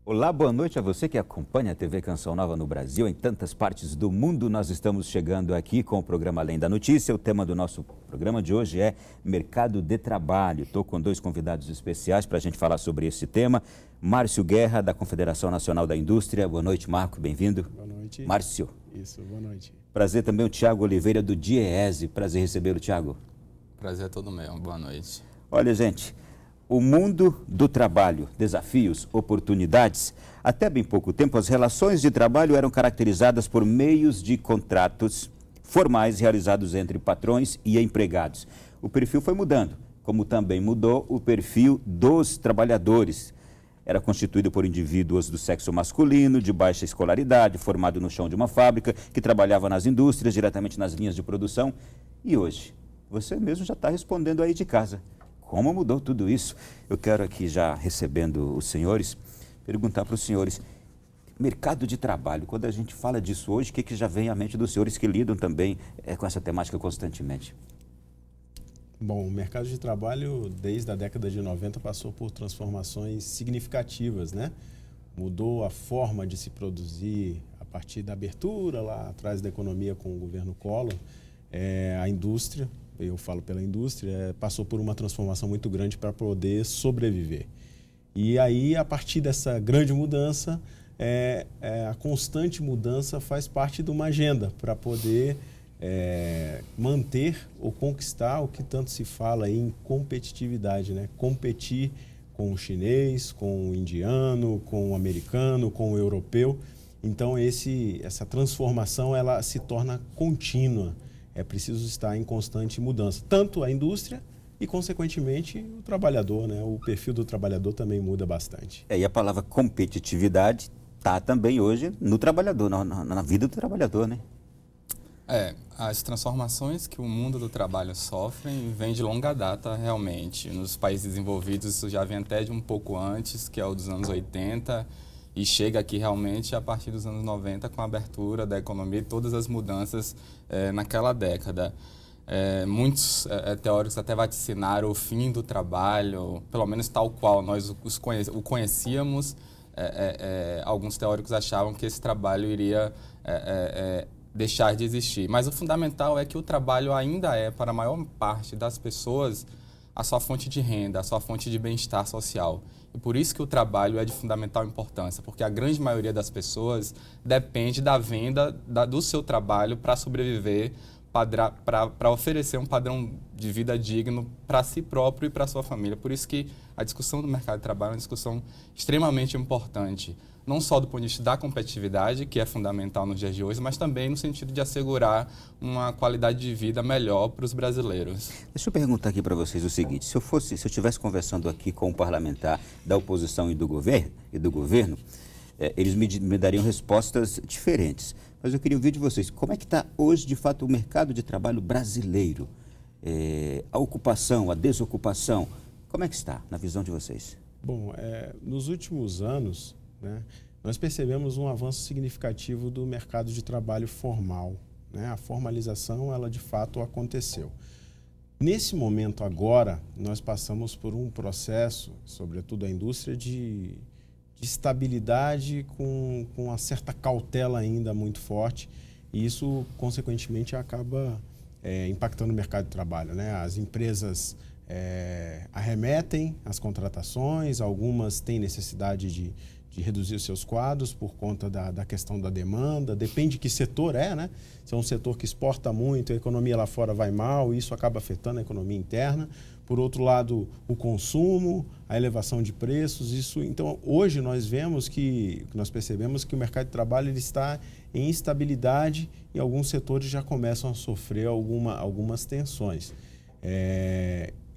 Olá, boa noite a você que acompanha a TV Canção Nova no Brasil, em tantas partes do mundo. Nós estamos chegando aqui com o programa Além da Notícia. O tema do nosso programa de hoje é mercado de trabalho. Estou com dois convidados especiais para a gente falar sobre esse tema. Márcio Guerra, da Confederação Nacional da Indústria. Boa noite, Marco, bem-vindo. Boa noite. Márcio. Isso, boa noite. Prazer também o Tiago Oliveira, do DIEESE. Prazer recebê-lo, Tiago. Prazer é todo meu. Boa noite. Olha, gente, o mundo do trabalho, desafios, oportunidades. Até bem pouco tempo, as relações de trabalho eram caracterizadas por meios de contratos formais realizados entre patrões e empregados. O perfil foi mudando, como também mudou o perfil dos trabalhadores. Era constituído por indivíduos do sexo masculino, de baixa escolaridade, formado no chão de uma fábrica, que trabalhava nas indústrias, diretamente nas linhas de produção. E hoje, você mesmo já está respondendo aí de casa. Como mudou tudo isso? Eu quero aqui, já recebendo os senhores, perguntar para os senhores, mercado de trabalho, quando a gente fala disso hoje, o que já vem à mente dos senhores que lidam também com essa temática constantemente? Bom, o mercado de trabalho, desde a década de 90, passou por transformações significativas, né? Mudou a forma de se produzir a partir da abertura lá atrás da economia com o governo Collor. A indústria, eu falo pela indústria, passou por uma transformação muito grande para poder sobreviver. E aí, a partir dessa grande mudança, a constante mudança faz parte de uma agenda para poder manter ou conquistar o que tanto se fala aí em competitividade, né? Competir com o chinês, com o indiano, com o americano, com o europeu. Então, essa transformação ela se torna contínua. É preciso estar em constante mudança, tanto a indústria e, consequentemente, o trabalhador, né? O perfil do trabalhador também muda bastante. E a palavra competitividade está também hoje no trabalhador, na vida do trabalhador, né? As transformações que o mundo do trabalho sofre vêm de longa data, realmente. Nos países desenvolvidos, isso já vem até de um pouco antes, que é o dos anos 80, e chega aqui realmente a partir dos anos 90 com a abertura da economia e todas as mudanças naquela década. Muitos teóricos até vaticinaram o fim do trabalho, pelo menos tal qual nós o conhecíamos. Alguns teóricos achavam que esse trabalho iria deixar de existir. Mas o fundamental é que o trabalho ainda é, para a maior parte das pessoas, a sua fonte de renda, a sua fonte de bem-estar social. E por isso que o trabalho é de fundamental importância, porque a grande maioria das pessoas depende da venda do seu trabalho para sobreviver, para oferecer um padrão de vida digno para si próprio e para sua família. Por isso que a discussão do mercado de trabalho é uma discussão extremamente importante, não só do ponto de vista da competitividade, que é fundamental nos dias de hoje, mas também no sentido de assegurar uma qualidade de vida melhor para os brasileiros. Deixa eu perguntar aqui para vocês o seguinte, se eu estivesse conversando aqui com um parlamentar da oposição e do governo, eles me dariam respostas diferentes. Mas eu queria ouvir de vocês, como é que está hoje, de fato, o mercado de trabalho brasileiro? A ocupação, a desocupação, como é que está, na visão de vocês? Bom, nos últimos anos, né, nós percebemos um avanço significativo do mercado de trabalho formal, né? A formalização, ela de fato aconteceu. Nesse momento agora, nós passamos por um processo, sobretudo a indústria, de estabilidade com uma certa cautela ainda muito forte, e isso, consequentemente, acaba impactando o mercado de trabalho, né? As empresas arremetem as contratações, algumas têm necessidade de reduzir os seus quadros por conta da questão da demanda, depende de que setor né? Se é um setor que exporta muito, a economia lá fora vai mal, isso acaba afetando a economia interna. Por outro lado, o consumo, a elevação de preços, então hoje nós percebemos que o mercado de trabalho ele está em instabilidade e alguns setores já começam a sofrer algumas tensões.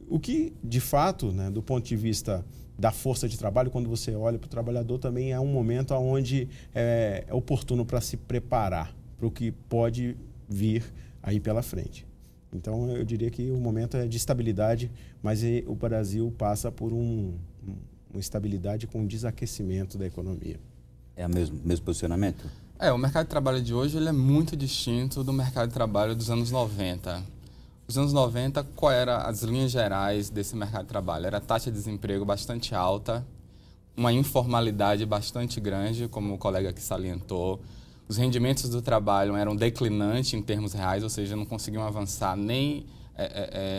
O que, de fato, né, do ponto de vista da força de trabalho, quando você olha para o trabalhador, também é um momento onde é oportuno para se preparar para o que pode vir aí pela frente. Então, eu diria que o momento é de estabilidade, mas o Brasil passa por uma estabilidade com um desaquecimento da economia. É o mesmo posicionamento? O mercado de trabalho de hoje ele é muito distinto do mercado de trabalho dos anos 90. Os anos 90, qual eram as linhas gerais desse mercado de trabalho? Era a taxa de desemprego bastante alta, uma informalidade bastante grande, como o colega aqui salientou. Os rendimentos do trabalho eram declinantes em termos reais, ou seja, não conseguiam avançar nem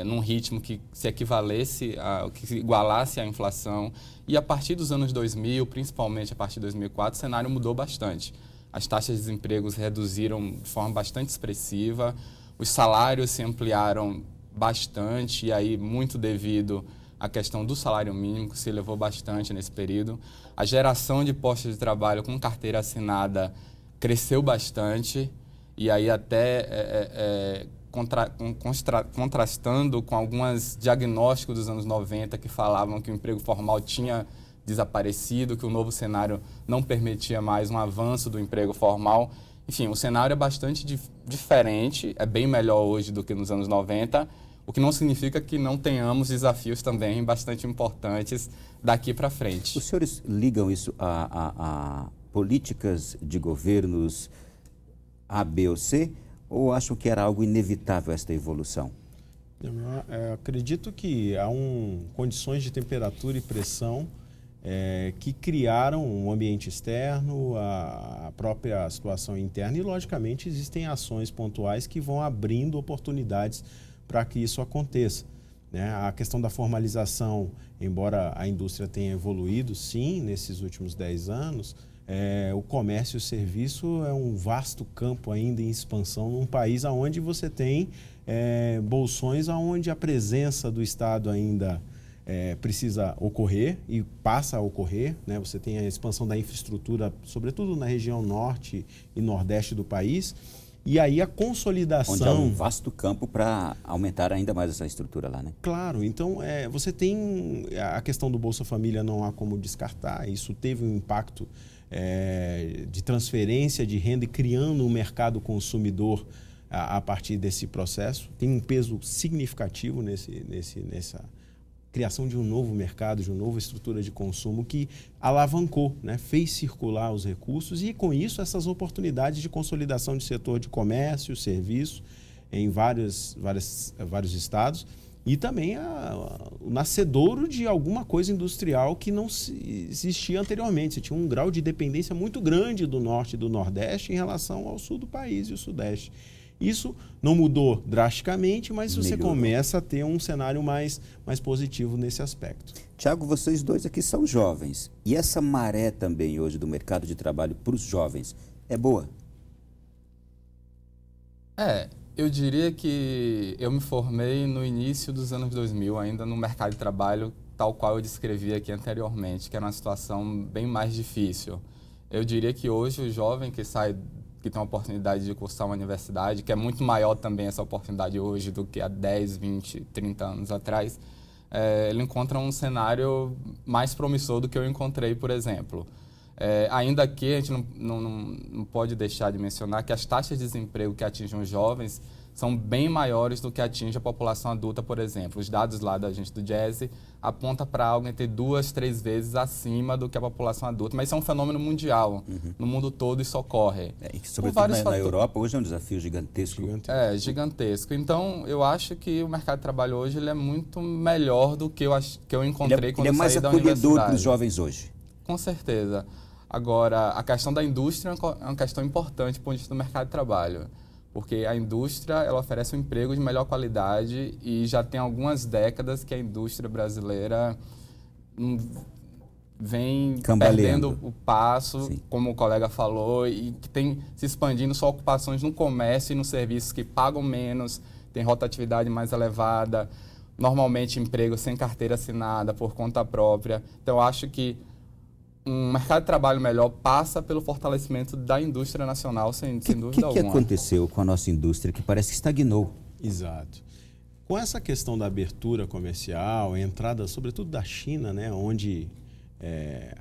num ritmo que se equivalesse, que se igualasse à inflação. E a partir dos anos 2000, principalmente a partir de 2004, o cenário mudou bastante. As taxas de desemprego se reduziram de forma bastante expressiva, os salários se ampliaram bastante, e aí muito devido à questão do salário mínimo, que se elevou bastante nesse período. A geração de postos de trabalho com carteira assinada cresceu bastante, e aí até contrastando com alguns diagnósticos dos anos 90 que falavam que o emprego formal tinha desaparecido, que o novo cenário não permitia mais um avanço do emprego formal. Enfim, o cenário é bastante diferente, é bem melhor hoje do que nos anos 90, o que não significa que não tenhamos desafios também bastante importantes daqui para frente. Os senhores ligam isso a políticas de governos A, B ou C, ou acham que era algo inevitável esta evolução? Eu acredito que há condições de temperatura e pressão que criaram um ambiente externo, a própria situação interna, e, logicamente, existem ações pontuais que vão abrindo oportunidades para que isso aconteça, né? A questão da formalização, embora a indústria tenha evoluído, sim, nesses últimos 10 anos, o comércio e o serviço é um vasto campo ainda em expansão num país onde você tem bolsões onde a presença do Estado ainda precisa ocorrer e passa a ocorrer, né? Você tem a expansão da infraestrutura, sobretudo na região norte e nordeste do país, e aí a consolidação... Onde há um vasto campo para aumentar ainda mais essa estrutura lá, né? Claro, então você tem a questão do Bolsa Família, não há como descartar, isso teve um impacto de transferência de renda e criando um mercado consumidor a partir desse processo. Tem um peso significativo nessa criação de um novo mercado, de uma nova estrutura de consumo que alavancou, né? Fez circular os recursos e, com isso, essas oportunidades de consolidação de setor de comércio, serviço em vários estados, e também o nascedouro de alguma coisa industrial que não existia anteriormente. Você tinha um grau de dependência muito grande do norte e do nordeste em relação ao sul do país e o sudeste. Isso não mudou drasticamente, mas você começa a ter um cenário mais positivo nesse aspecto. Tiago, vocês dois aqui são jovens. E essa maré também hoje do mercado de trabalho para os jovens é boa? Eu diria que eu me formei no início dos anos 2000, ainda no mercado de trabalho tal qual eu descrevi aqui anteriormente, que era uma situação bem mais difícil. Eu diria que hoje o jovem que tem a oportunidade de cursar uma universidade, que é muito maior também essa oportunidade hoje do que há 10, 20, 30 anos atrás, ele encontra um cenário mais promissor do que eu encontrei, por exemplo. Ainda que a gente não pode deixar de mencionar que as taxas de desemprego que atingem os jovens são bem maiores do que atinge a população adulta, por exemplo. Os dados lá da gente do GES apontam para algo entre 2, 3 vezes acima do que a população adulta. Mas isso é um fenômeno mundial. No mundo todo isso ocorre. Sobretudo na Europa, hoje é um desafio gigantesco. Gigantesco. Então, eu acho que o mercado de trabalho hoje ele é muito melhor do que eu encontrei quando eu saí da universidade. Ele é mais acolhedor para os jovens hoje. Com certeza. Agora, a questão da indústria é uma questão importante do ponto de vista do mercado de trabalho, porque a indústria ela oferece um emprego de melhor qualidade e já tem algumas décadas que a indústria brasileira vem perdendo o passo, sim, como o colega falou, e que tem se expandindo só ocupações no comércio e nos serviços que pagam menos, tem rotatividade mais elevada, normalmente emprego sem carteira assinada, por conta própria. Então, eu acho que um mercado de trabalho melhor passa pelo fortalecimento da indústria nacional, sem dúvida alguma. O que aconteceu com a nossa indústria que parece que estagnou? Exato. Com essa questão da abertura comercial, a entrada, sobretudo da China, né, onde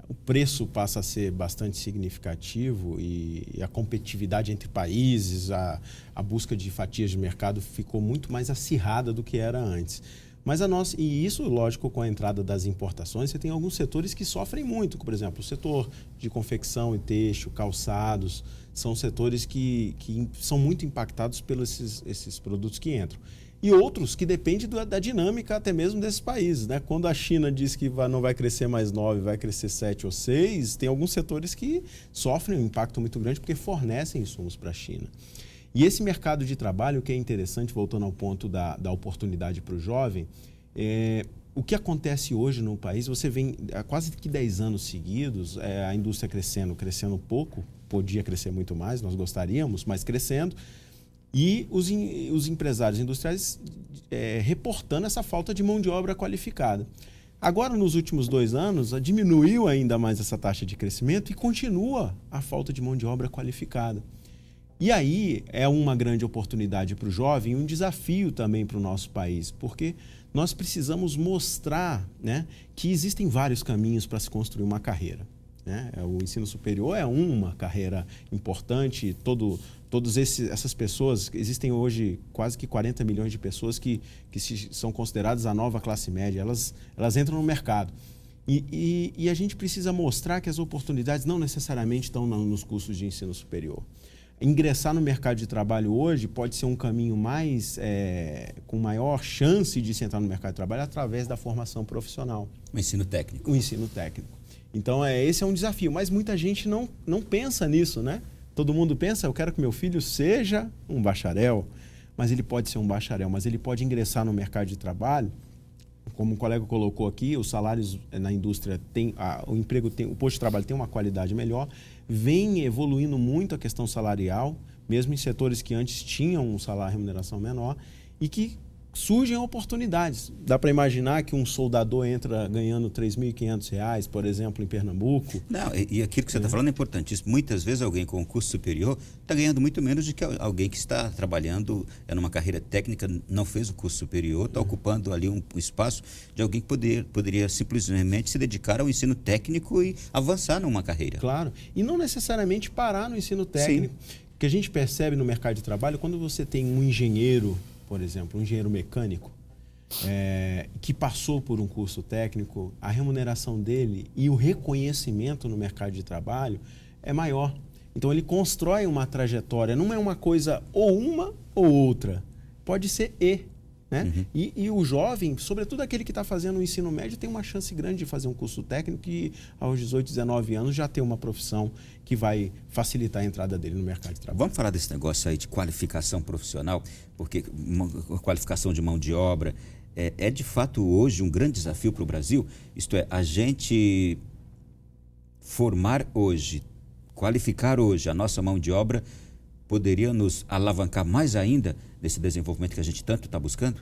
o preço passa a ser bastante significativo e a competitividade entre países, a busca de fatias de mercado ficou muito mais acirrada do que era antes. Mas e isso, lógico, com a entrada das importações, você tem alguns setores que sofrem muito, por exemplo, o setor de confecção e têxtil, calçados, são setores que são muito impactados pelos esses produtos que entram. e outros que dependem da dinâmica até mesmo desses países, né? Quando a China diz que não vai crescer mais 9, vai crescer 7 ou 6, tem alguns setores que sofrem um impacto muito grande porque fornecem insumos para a China. E esse mercado de trabalho, o que é interessante, voltando ao ponto da oportunidade para o jovem, o que acontece hoje no país, você vem há quase que 10 anos seguidos, a indústria crescendo pouco, podia crescer muito mais, nós gostaríamos, mas crescendo, e os empresários industriais reportando essa falta de mão de obra qualificada. Agora, nos últimos 2 anos, diminuiu ainda mais essa taxa de crescimento e continua a falta de mão de obra qualificada. E aí é uma grande oportunidade para o jovem e um desafio também para o nosso país, porque nós precisamos mostrar, né, que existem vários caminhos para se construir uma carreira. Né? O ensino superior é uma carreira importante, todas essas pessoas, existem hoje quase que 40 milhões de pessoas que são consideradas a nova classe média, elas entram no mercado. E a gente precisa mostrar que as oportunidades não necessariamente estão nos cursos de ensino superior. Ingressar no mercado de trabalho hoje pode ser um caminho com maior chance de se entrar no mercado de trabalho através da formação profissional. O ensino técnico. O ensino técnico. Então, esse é um desafio, mas muita gente não pensa nisso, né? Todo mundo pensa, eu quero que meu filho seja um bacharel, mas ele pode ser um bacharel, mas ele pode ingressar no mercado de trabalho, como o colega colocou aqui, os salários na indústria, o posto de trabalho tem uma qualidade melhor, vem evoluindo muito a questão salarial, mesmo em setores que antes tinham um salário e remuneração menor, e que surgem oportunidades. Dá para imaginar que um soldador entra ganhando R$ 3.500, por exemplo, em Pernambuco. Não, e aquilo que você está falando é importantíssimo. Muitas vezes alguém com um curso superior está ganhando muito menos do que alguém que está trabalhando numa carreira técnica, não fez o curso superior, está ocupando ali um espaço de alguém que poderia simplesmente se dedicar ao ensino técnico e avançar numa carreira. Claro, e não necessariamente parar no ensino técnico. Sim. O que a gente percebe no mercado de trabalho, quando você tem um engenheiro, por exemplo, um engenheiro mecânico, que passou por um curso técnico, a remuneração dele e o reconhecimento no mercado de trabalho é maior. Então, ele constrói uma trajetória, não é uma coisa ou uma ou outra, pode ser né? Uhum. E o jovem, sobretudo aquele que está fazendo o ensino médio, tem uma chance grande de fazer um curso técnico e aos 18, 19 anos já ter uma profissão que vai facilitar a entrada dele no mercado de trabalho. Vamos falar desse negócio aí de qualificação profissional, porque qualificação de mão de obra é de fato hoje um grande desafio para o Brasil, isto é, a gente formar hoje, qualificar hoje a nossa mão de obra poderia nos alavancar mais ainda nesse desenvolvimento que a gente tanto está buscando?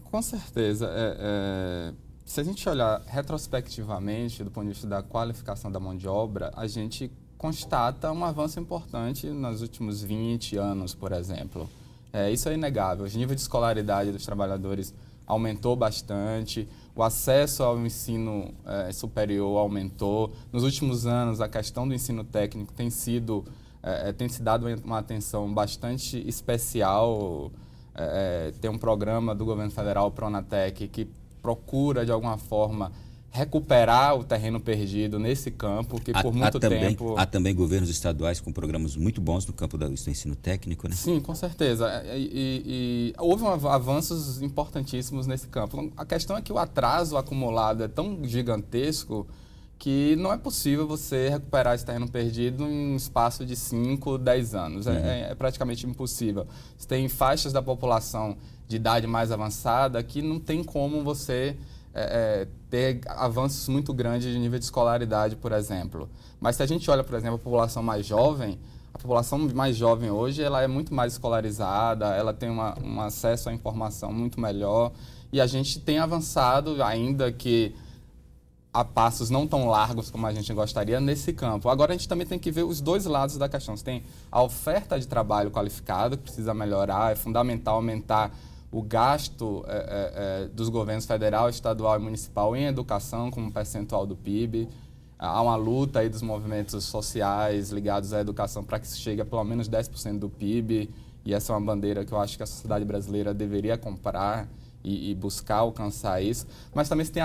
Com certeza. Se a gente olhar retrospectivamente, do ponto de vista da qualificação da mão de obra, a gente constata um avanço importante nos últimos 20 anos, por exemplo. Isso é inegável. O nível de escolaridade dos trabalhadores aumentou bastante, o acesso ao ensino superior aumentou. Nos últimos anos, a questão do ensino técnico tem se dado uma atenção bastante especial. Tem um programa do governo federal, o Pronatec, que procura, de alguma forma, recuperar o terreno perdido nesse campo, que por muito tempo... Há também governos estaduais com programas muito bons no campo do ensino técnico, né? Sim, com certeza. E houve avanços importantíssimos nesse campo. A questão é que o atraso acumulado é tão gigantesco que não é possível você recuperar esse terreno perdido em um espaço de 5, 10 anos. Uhum. É praticamente impossível. Você tem faixas da população de idade mais avançada que não tem como você ter avanços muito grandes de nível de escolaridade, por exemplo. Mas se a gente olha, por exemplo, a população mais jovem, hoje ela é muito mais escolarizada, ela tem um acesso à informação muito melhor e a gente tem avançado, ainda que a passos não tão largos como a gente gostaria nesse campo. Agora, a gente também tem que ver os dois lados da questão. Você tem a oferta de trabalho qualificado, que precisa melhorar, é fundamental aumentar o gasto dos governos federal, estadual e municipal em educação como percentual do PIB. Há uma luta aí dos movimentos sociais ligados à educação para que isso chegue a pelo menos 10% do PIB, e essa é uma bandeira que eu acho que a sociedade brasileira deveria comprar e buscar alcançar isso. Mas também você tem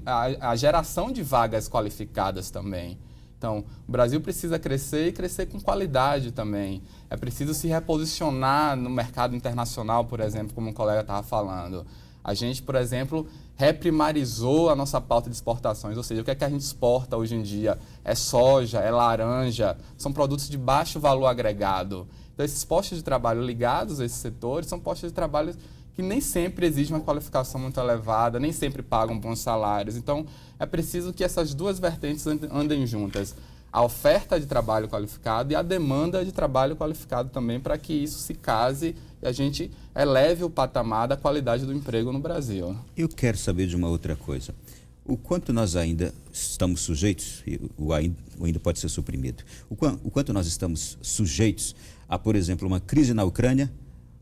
a geração de vagas qualificadas também. Então, o Brasil precisa crescer e crescer com qualidade também. É preciso se reposicionar no mercado internacional, por exemplo, como o colega estava falando. A gente, por exemplo, reprimarizou a nossa pauta de exportações, ou seja, o que é que a gente exporta hoje em dia? É soja, é laranja, são produtos de baixo valor agregado. Então, esses postos de trabalho ligados a esses setores são postos de trabalho que nem sempre exigem uma qualificação muito elevada, nem sempre pagam bons salários. Então, é preciso que essas duas vertentes andem juntas. A oferta de trabalho qualificado e a demanda de trabalho qualificado também, para que isso se case e a gente eleve o patamar da qualidade do emprego no Brasil. Eu quero saber de uma outra coisa. O quanto nós ainda estamos sujeitos, o ainda pode ser suprimido, o quanto nós estamos sujeitos a, por exemplo, uma crise na Ucrânia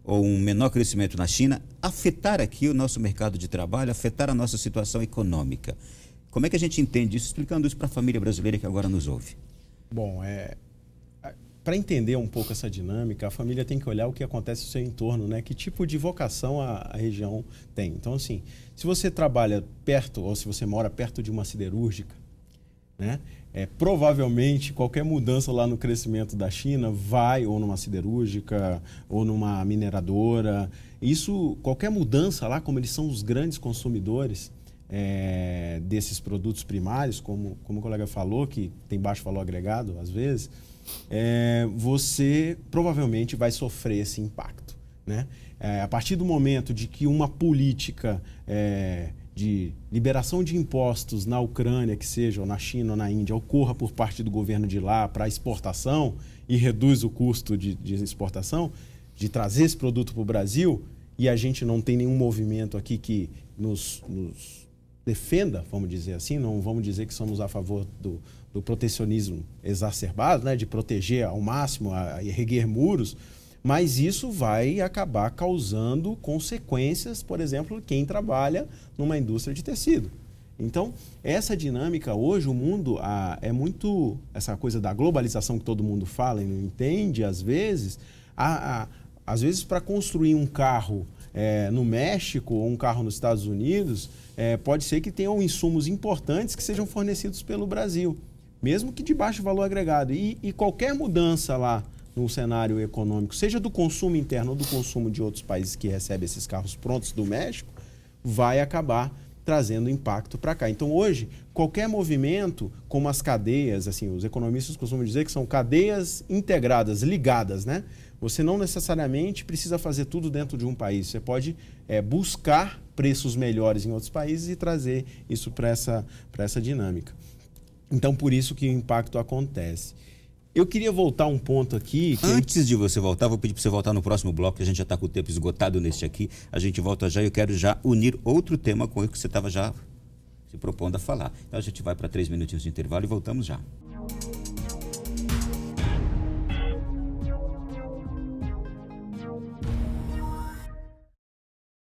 ou um menor crescimento na China, afetar aqui o nosso mercado de trabalho, afetar a nossa situação econômica. Como é que a gente entende isso, explicando isso para a família brasileira que agora nos ouve? Bom, para entender um pouco essa dinâmica, a família tem que olhar o que acontece no seu entorno, né? Que tipo de vocação a região tem. Então, assim, se você trabalha perto ou se você mora perto de uma siderúrgica, né? Provavelmente qualquer mudança lá no crescimento da China vai ou numa siderúrgica ou numa mineradora. Qualquer mudança lá, como eles são os grandes consumidores desses produtos primários, como o colega falou, que tem baixo valor agregado às vezes, você provavelmente vai sofrer esse impacto, né? A partir do momento de que uma política de liberação de impostos na Ucrânia, que seja, ou na China ou na Índia, ocorra por parte do governo de lá para exportação e reduz o custo de exportação, de trazer esse produto para o Brasil, e a gente não tem nenhum movimento aqui que nos defenda, vamos dizer assim, não vamos dizer que somos a favor do protecionismo exacerbado, né, de proteger ao máximo, a erguer muros, mas isso vai acabar causando consequências, por exemplo, quem trabalha numa indústria de tecido. Então, essa dinâmica hoje, o mundo é muito, essa coisa da globalização que todo mundo fala e não entende, às vezes para construir um carro no México ou um carro nos Estados Unidos, pode ser que tenham insumos importantes que sejam fornecidos pelo Brasil, mesmo que de baixo valor agregado. E qualquer mudança lá no cenário econômico, seja do consumo interno ou do consumo de outros países que recebem esses carros prontos do México, vai acabar trazendo impacto para cá. Então, hoje, qualquer movimento, como as cadeias, assim, os economistas costumam dizer que são cadeias integradas, ligadas, né? Você não necessariamente precisa fazer tudo dentro de um país. Você pode buscar preços melhores em outros países e trazer isso para essa dinâmica. Então, por isso que o impacto acontece. Eu queria voltar um ponto aqui. Antes de você voltar, vou pedir para você voltar no próximo bloco, que a gente já está com o tempo esgotado neste aqui. A gente volta já e eu quero já unir outro tema com o que você estava já se propondo a falar. Então a gente vai para 3 minutinhos de intervalo e voltamos já.